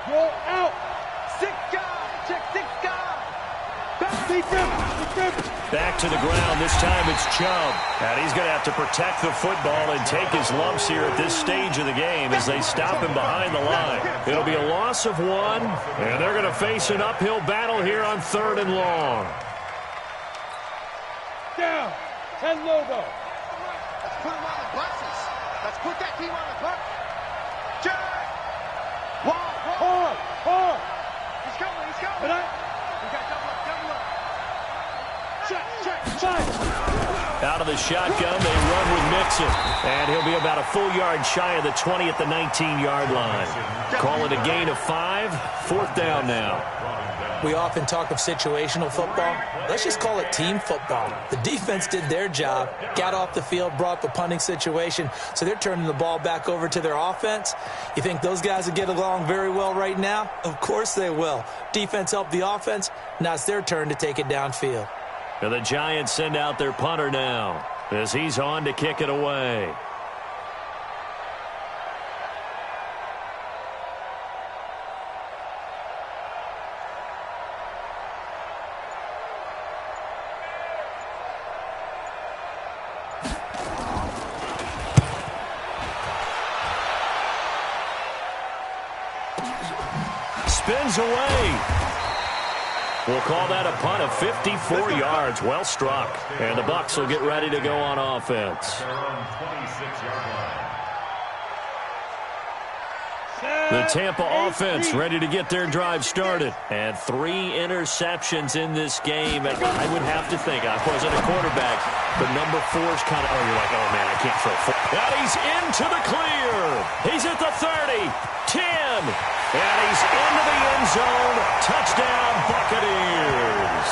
Roll out. 6 guys. Check 6 guys. Defense. Back to the ground. This time it's Chubb. And he's going to have to protect the football and take his lumps here at this stage of the game as they stop him behind the line. It'll be a loss of 1, and they're going to face an uphill battle here on 3rd and long. Down. 10 Lobo. Let's put him on the buses. Let's put that team on the bus. Check. Hard. He's coming. But We got double up. check. Out of the shotgun, they run with Mixon. And he'll be about a full yard shy of the 20 at the 19-yard line. Call it a gain of 5. 4th down now. We often talk of situational football. Let's just call it team football. The defense did their job, got off the field, brought up a punting situation, so they're turning the ball back over to their offense. You think those guys will get along very well right now? Of course they will. Defense helped the offense. Now it's their turn to take it downfield. And the Giants send out their punter now as he's on to kick it away. Spins away. We'll call that a punt of 54 yards. Well struck. And the Bucs will get ready to go on offense. The Tampa offense ready to get their drive started. And 3 interceptions in this game. And I would have to think, I wasn't a quarterback, but number 4's kind of, you're like, oh, man, I can't throw 4. And he's into the clear. He's at the 30, 10. And he's into the end zone. Touchdown, Buccaneers.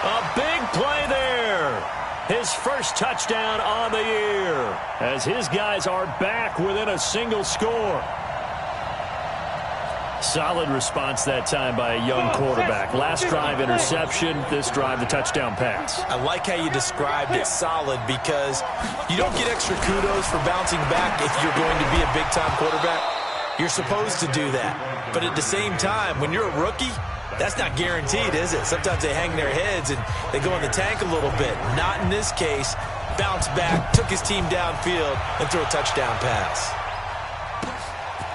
A big play there. His first touchdown on the year as his guys are back within a single score. Solid response that time by a young quarterback. Last drive, interception. This drive, the touchdown pass. I like how you described it, solid, because you don't get extra kudos for bouncing back if you're going to be a big-time quarterback. You're supposed to do that. But at the same time, when you're a rookie, that's not guaranteed, is it? Sometimes they hang their heads and they go in the tank a little bit. Not in this case. Bounced back, took his team downfield, and threw a touchdown pass.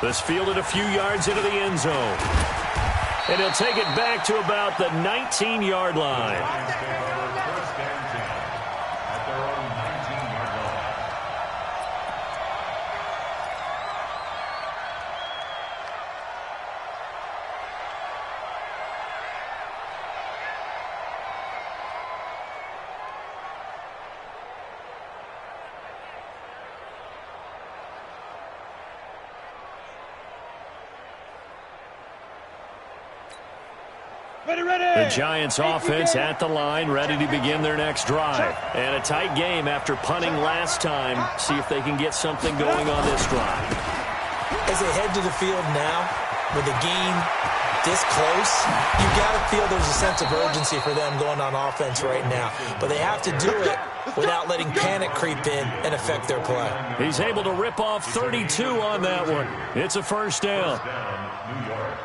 This fielded a few yards into the end zone. And he'll take it back to about the 19-yard line. The Giants offense at the line, ready to begin their next drive. And a tight game after punting last time. See if they can get something going on this drive. As they head to the field now, with the game this close, you got to feel there's a sense of urgency for them going on offense right now. But they have to do it without letting panic creep in and affect their play. He's able to rip off 32 on that one. It's a first down. New York.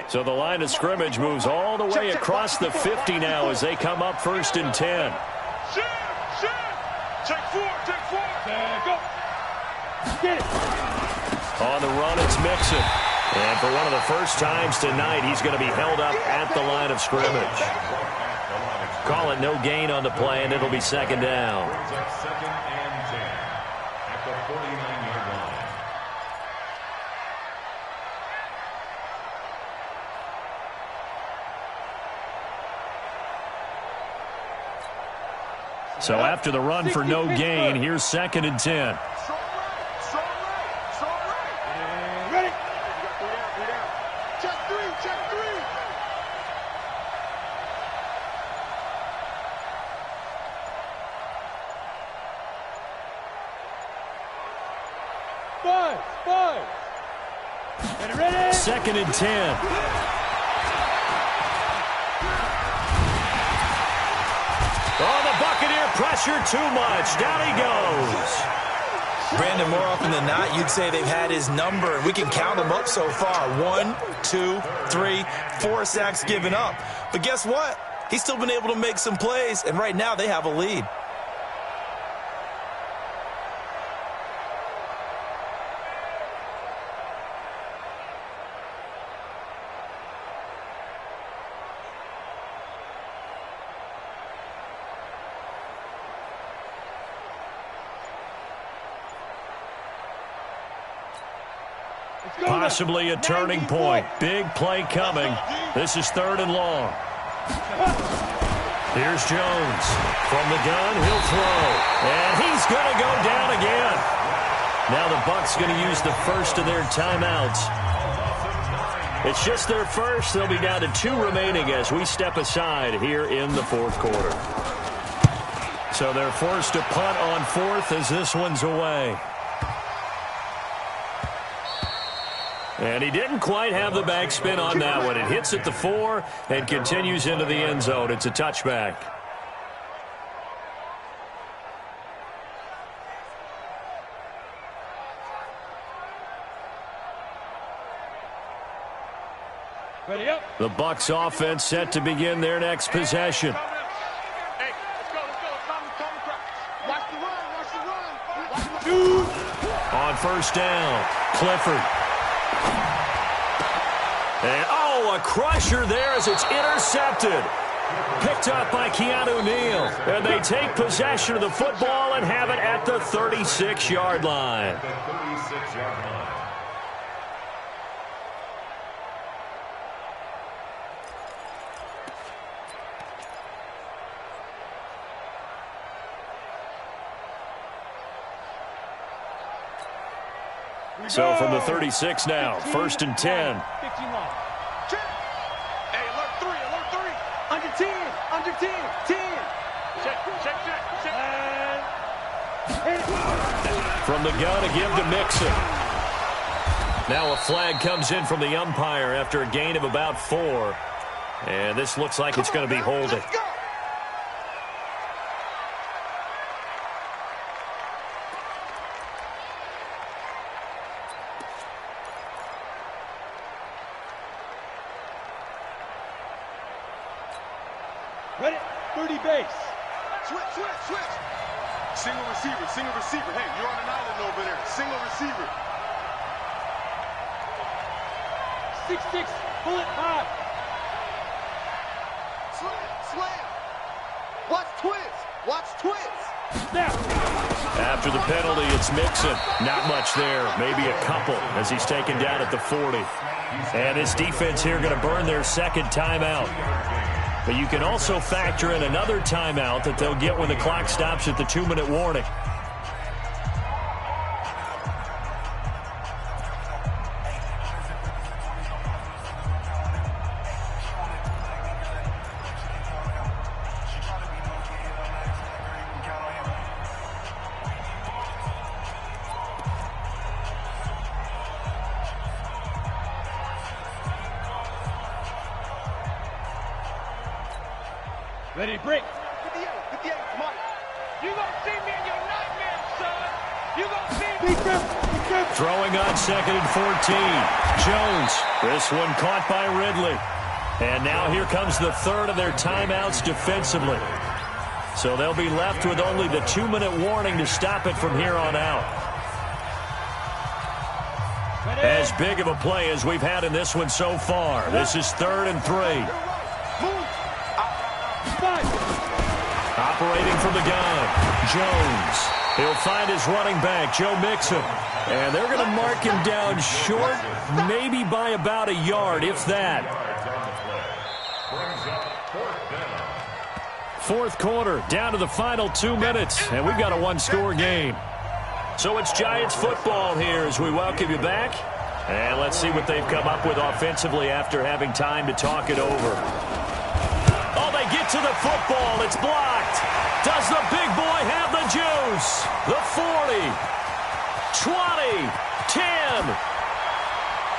So the line of scrimmage moves all the way across the 50 now as they come up 1st and 10. Check four. Go. Get it. On the run, it's Mixon. And for one of the first times tonight, he's going to be held up at the line of scrimmage. Call it no gain on the play, and it'll be 2nd down. Brings up 2nd and 10 at the 49-yard line. So after the run for no gain, here's 2nd and 10. Ready. 3 down. Check three. 5. And ready. 2nd and 10. Oh, the Buccaneer pressure too much. Down he goes. Brandon, more often than not, you'd say they've had his number, and we can count them up so far. 1, 2, 3, 4 sacks given up. But guess what? He's still been able to make some plays, and right now they have a lead. Possibly a turning point. Big play coming. This is 3rd and long. Here's Jones. From the gun, he'll throw. And he's going to go down again. Now the Bucs going to use the first of their timeouts. It's just their first. They'll be down to 2 remaining as we step aside here in the 4th quarter. So they're forced to punt on 4th as this one's away. And he didn't quite have the backspin on that one. It hits at the 4 and continues into the end zone. It's a touchback. Ready up. The Bucs offense set to begin their next possession. Hey, let's go. Watch the run. On 1st down, Clifford. And, a crusher there as it's intercepted. Picked up by Keanu Neal. And they take possession of the football and have it at the 36-yard line. The 36-yard line. So from the 36 now, 1st and 10. 15 long. Check. Hey, alert 3. Under 10. 10. Check. And From the gun, a give to Mixon. Now a flag comes in from the umpire after a gain of about 4. And this looks like it's going to be holding. Let's go. ready. 30 base. Switch. Single receiver. Hey, you're on an island over there. Single receiver. 6-6. Bullet high. Slam. Watch twist. Snap. After the penalty, it's Mixon. Not much there. Maybe a couple as he's taken down at the 40. And this defense here going to burn their second timeout. But you can also factor in another timeout that they'll get when the clock stops at the 2-minute warning. Ready to break. 58, come on. You gonna see me in your nightmares, son. You gonna see me. Throwing on 2nd and 14. Jones. This one caught by Ridley. And now here comes the third of their timeouts defensively. So they'll be left with only the 2-minute warning to stop it from here on out. As big of a play as we've had in this one so far. This is 3rd and 3. Operating from the gun, Jones. He'll find his running back, Joe Mixon. And they're going to mark him down short, maybe by about a yard, if that. Fourth quarter, down to the final 2 minutes, and we've got a one-score game. So it's Giants football here as we welcome you back. And let's see what they've come up with offensively after having time to talk it over. Oh, they get to the football. It's blocked. Does the big boy have the juice? The 40, 20, 10.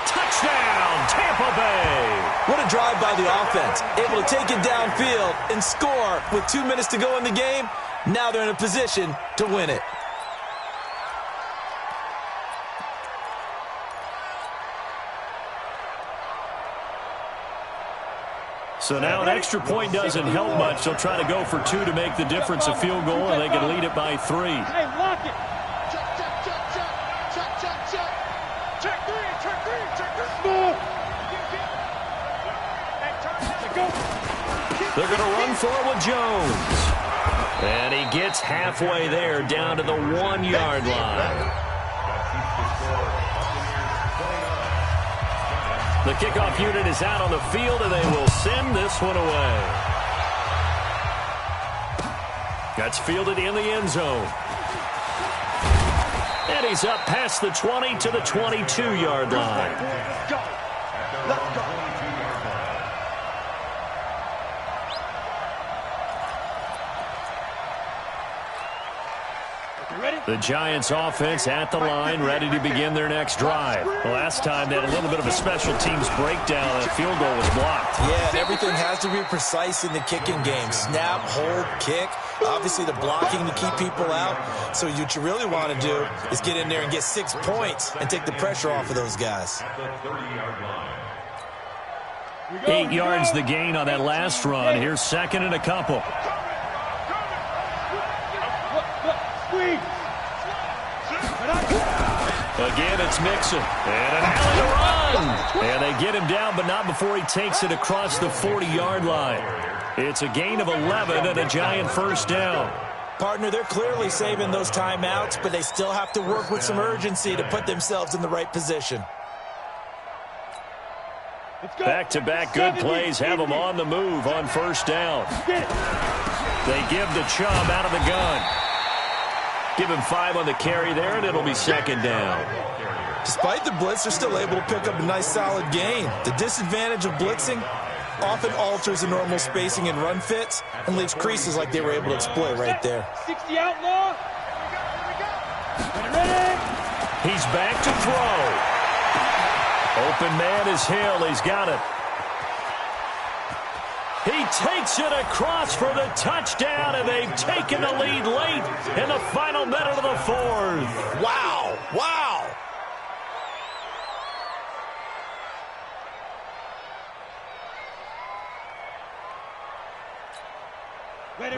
Touchdown, Tampa Bay. What a drive by the offense. Able to take it downfield and score with 2 minutes to go in the game. Now they're in a position to win it. So now an extra point doesn't help much. They'll try to go for 2 to make the difference a field goal, and they can lead it by 3. Hey, lock it. check three. They're going to run for it with Jones. And he gets halfway there, down to the 1-yard line. The kickoff unit is out on the field, and they will send this one away. That's fielded in the end zone. And he's up past the 20 to the 22-yard line. Let's go. Let's go. The Giants offense at the line, ready to begin their next drive. Last time they had a little bit of a special teams breakdown. That field goal was blocked. Yeah, and everything has to be precise in the kicking game. Snap, hold, kick. Obviously the blocking to keep people out. So what you really want to do is get in there and get 6 points and take the pressure off of those guys. 8 yards the gain on that last run. Here's 2nd and a couple. Again, it's Mixon. And an alley to run. And they get him down, but not before he takes it across the 40-yard line. It's a gain of 11 and a Giant first down. Partner, they're clearly saving those timeouts, but they still have to work with some urgency to put themselves in the right position. Back-to-back good plays have them on the move on first down. They give the Chubb out of the gun. Give him 5 on the carry there, and it'll be 2nd down. Despite the blitz, they're still able to pick up a nice solid gain. The disadvantage of blitzing often alters the normal spacing and run fits and leaves creases like they were able to exploit right there. 60 outlaw. Ready? He's back to throw. Open man is Hill. He's got it. He takes it across for the touchdown, and they've taken the lead late in the final minute of the 4th. Wow! Wow!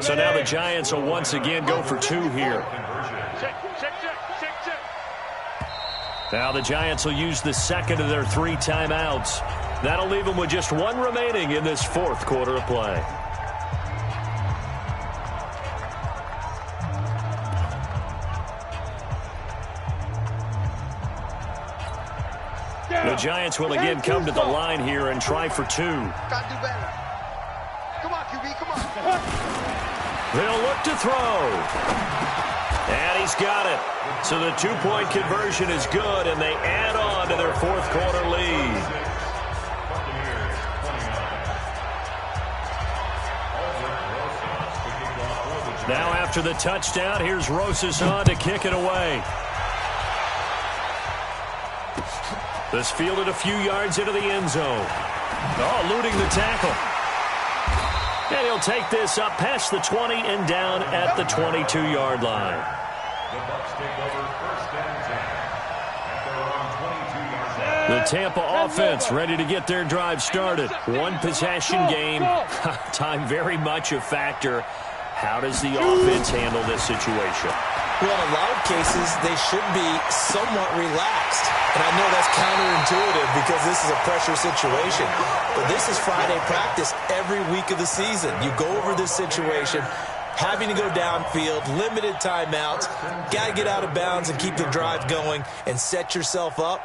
So now the Giants will once again go for 2 here. Check. Now the Giants will use the 2nd of their 3 timeouts. That'll leave them with just 1 remaining in this 4th quarter of play. The Giants will again come to the line here and try for 2. Gotta do better. Come on. QB, come on. They'll look to throw. And he's got it. So the two-point conversion is good, and they add on to their fourth quarter lead. Now after the touchdown, here's Rosas on to kick it away. This fielded a few yards into the end zone. Oh, eluding the tackle. And he'll take this up past the 20 and down at the 22-yard line. The Bucs take over first and 10 at their own 22-yard line. The Tampa offense ready to get their drive started. One possession game. Time very much a factor. How does the offense handle this situation? Well, in a lot of cases, they should be somewhat relaxed. And I know that's counterintuitive because this is a pressure situation. But this is Friday practice every week of the season. You go over this situation, having to go downfield, limited timeouts, got to get out of bounds and keep the drive going and set yourself up.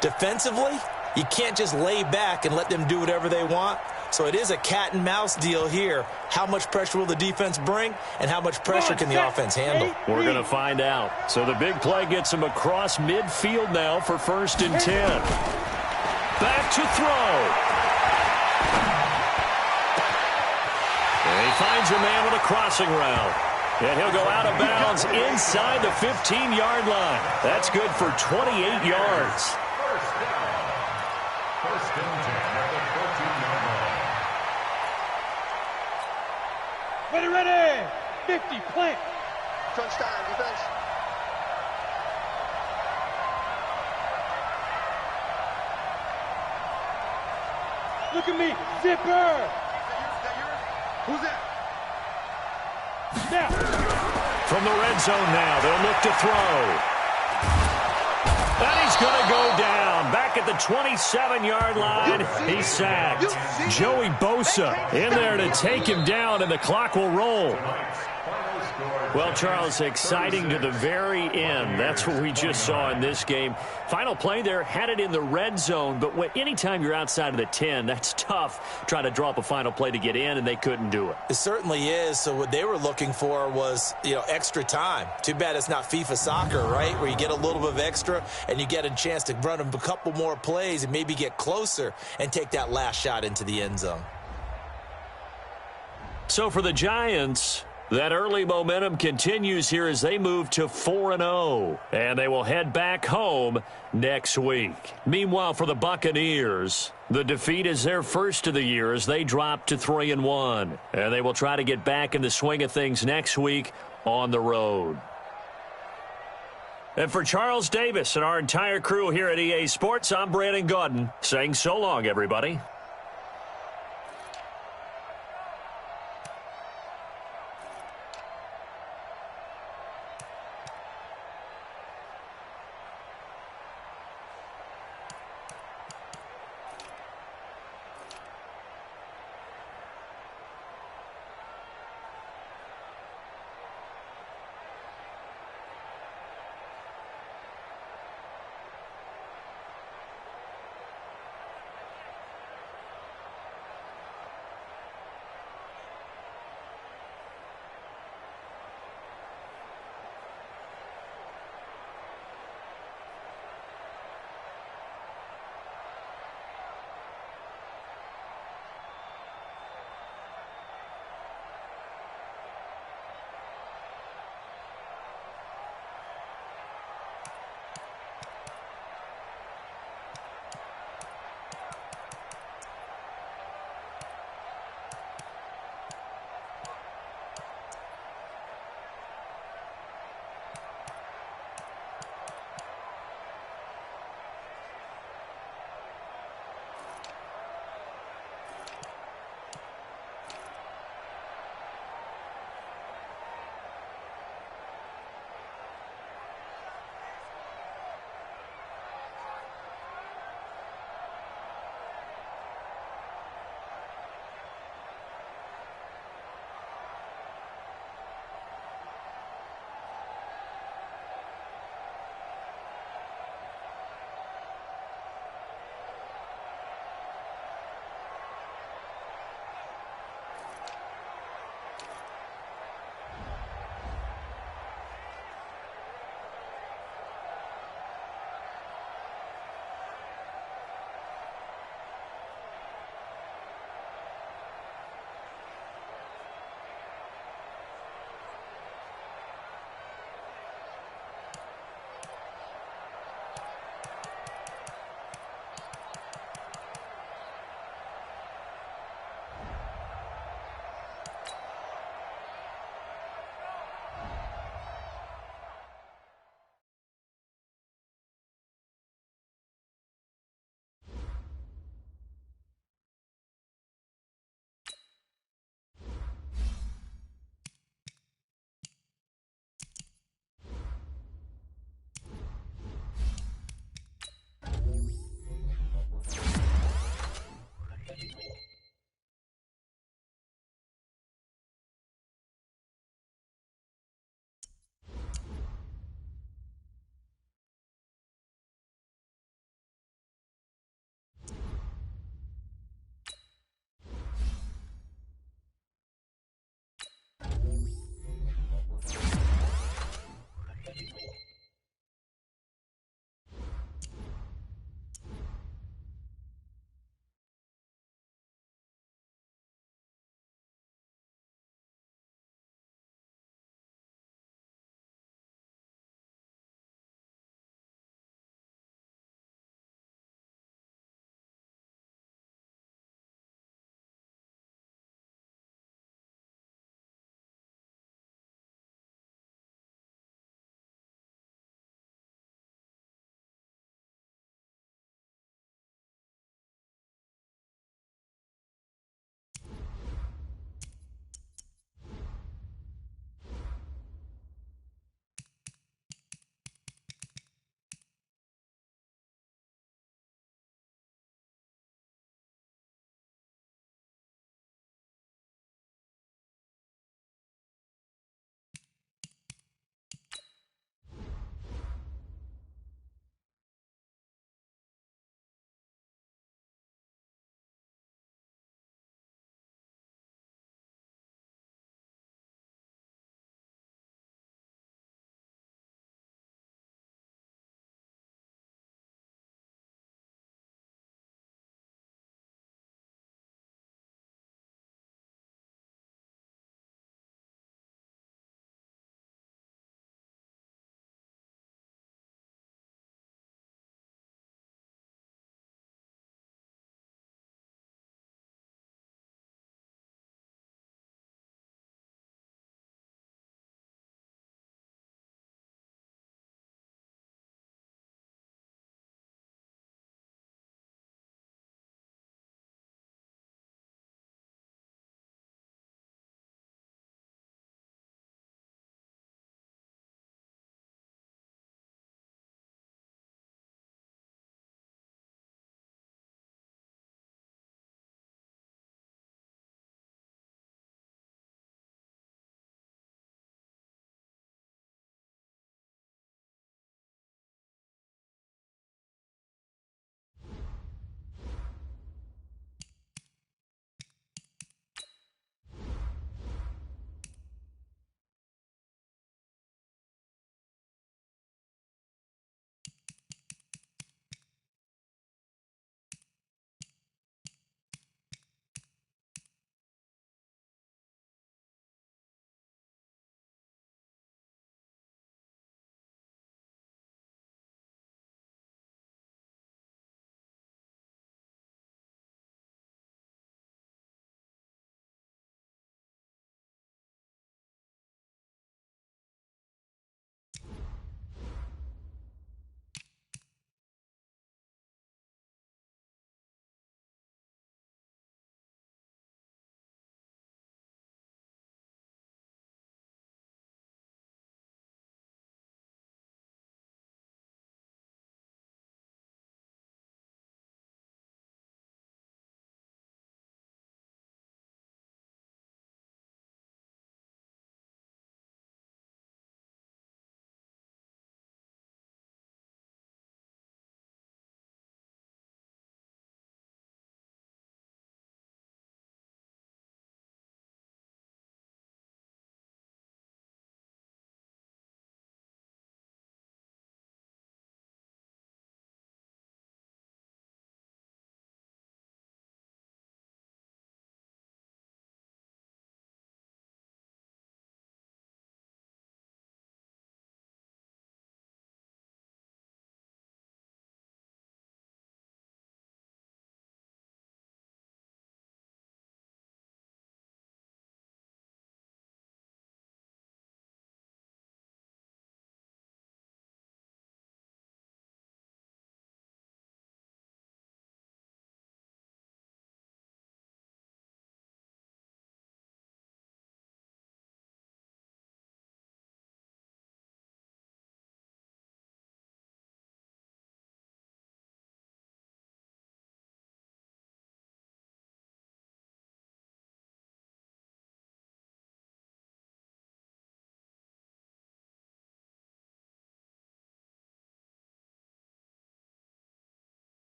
Defensively, you can't just lay back and let them do whatever they want. So it is a cat and mouse deal here. How much pressure will the defense bring, and how much pressure can the offense handle? We're going to find out. So the big play gets him across midfield now for 1st and 10. Back to throw. And he finds a man with a crossing route. And he'll go out of bounds inside the 15-yard line. That's good for 28 yards. First down. First and 10 at the 14-yard line. Ready. 50, plant. Touchdown, defense. Look at me, zipper. Who's that? Now. From the red zone now, they'll look to throw. And he's going to go down. Back at the 27-yard line, he's sacked. Joey Bosa in there to take him down, and the clock will roll. Well, Charles, exciting to the very end. That's what we just saw in this game. Final play there, had it in the red zone, but anytime you're outside of the 10, that's tough trying to draw up a final play to get in, and they couldn't do it. It certainly is. So what they were looking for was, extra time. Too bad it's not FIFA soccer, right, where you get a little bit of extra and you get a chance to run a couple more plays and maybe get closer and take that last shot into the end zone. So for the Giants, that early momentum continues here as they move to 4-0, and they will head back home next week. Meanwhile, for the Buccaneers, the defeat is their first of the year as they drop to 3-1, and they will try to get back in the swing of things next week on the road. And for Charles Davis and our entire crew here at EA Sports, I'm Brandon Gaudin saying so long, everybody.